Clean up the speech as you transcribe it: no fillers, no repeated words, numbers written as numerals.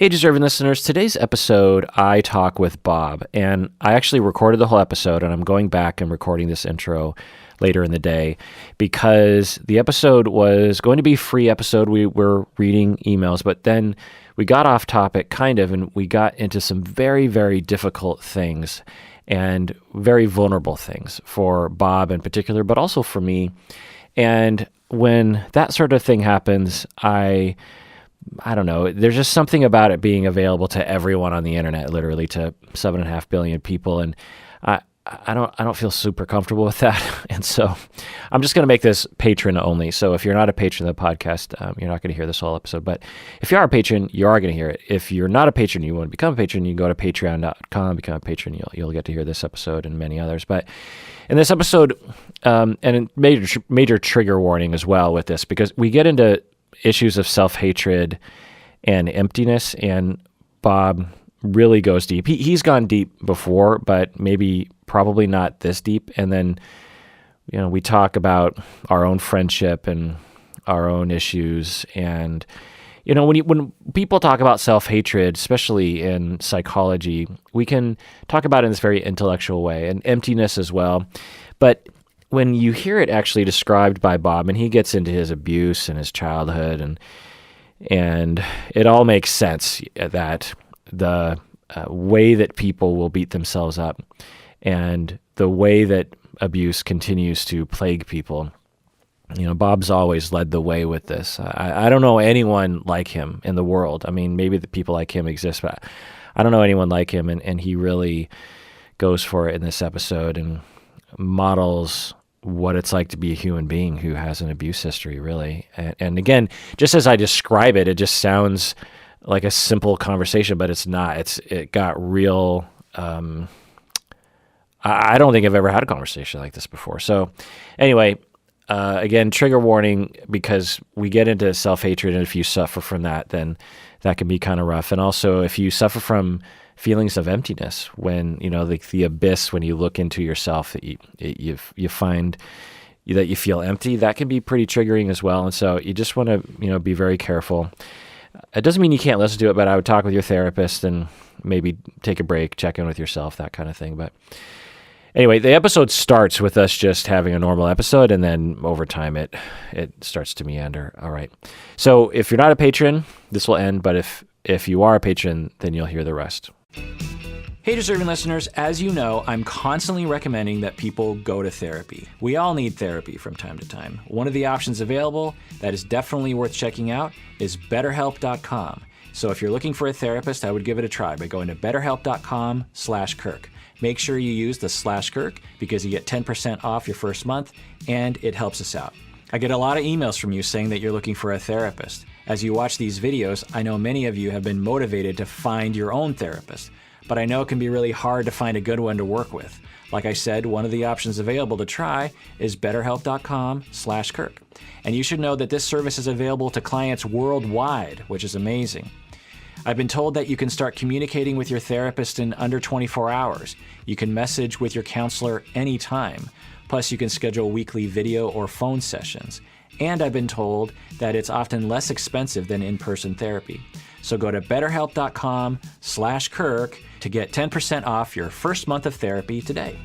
Hey, deserving listeners, today's episode, I talk with Bob, and I actually recorded the whole episode, and I'm going back and recording this intro later in the day because the episode was going to be a free episode. We were reading emails, but then we got off topic kind of, and we got into some very, very difficult things and very vulnerable things for Bob in particular, but also for me. And when that sort of thing happens, I don't know, there's just something about it being available to everyone on the internet, literally to 7.5 billion people. And I don't feel super comfortable with that. And so I'm just going to make this patron only. So if you're not a patron of the podcast, you're not going to hear this whole episode. But if you are a patron, you are going to hear it. If you're not a patron, you want to become a patron, you can go to patreon.com, become a patron. You'll get to hear this episode and many others. But in this episode, and a major trigger warning as well with this, because we get into issues of self-hatred and emptiness, and Bob really goes deep. He's gone deep before, but probably not this deep. And then, we talk about our own friendship and our own issues. And, when people talk about self-hatred, especially in psychology, we can talk about it in this very intellectual way, and emptiness as well. But when you hear it actually described by Bob, and he gets into his abuse and his childhood, and it all makes sense that the way that people will beat themselves up and the way that abuse continues to plague people. Bob's always led the way with this. I don't know anyone like him in the world. I mean, maybe the people like him exist, but I don't know anyone like him, and he really goes for it in this episode and models what it's like to be a human being who has an abuse history, really. And again, just as I describe it, it just sounds like a simple conversation, but it's not. It got real. I don't think I've ever had a conversation like this before. So anyway, again, trigger warning, because we get into self-hatred, and if you suffer from that, then that can be kind of rough. And also, if you suffer from feelings of emptiness, when the abyss, when you look into yourself, that you find that you feel empty, that can be pretty triggering as well. And so you just want to be very careful. It doesn't mean you can't listen to it, but I would talk with your therapist and maybe take a break, check in with yourself, that kind of thing. But anyway, the episode starts with us just having a normal episode, and then over time it starts to meander. All right. So if you're not a patron, this will end, but if you are a patron, then you'll hear the rest. Hey, deserving listeners, as you know, I'm constantly recommending that people go to therapy. We all need therapy from time to time. One of the options available that is definitely worth checking out is BetterHelp.com. So if you're looking for a therapist, I would give it a try by going to BetterHelp.com/Kirk. Make sure you use the /Kirk because you get 10% off your first month, and it helps us out. I get a lot of emails from you saying that you're looking for a therapist. As you watch these videos, I know many of you have been motivated to find your own therapist, but I know it can be really hard to find a good one to work with. Like I said, one of the options available to try is BetterHelp.com/Kirk. And you should know that this service is available to clients worldwide, which is amazing. I've been told that you can start communicating with your therapist in under 24 hours. You can message with your counselor anytime. Plus, you can schedule weekly video or phone sessions. And I've been told that it's often less expensive than in-person therapy. So go to BetterHelp.com/Kirk to get 10% off your first month of therapy today.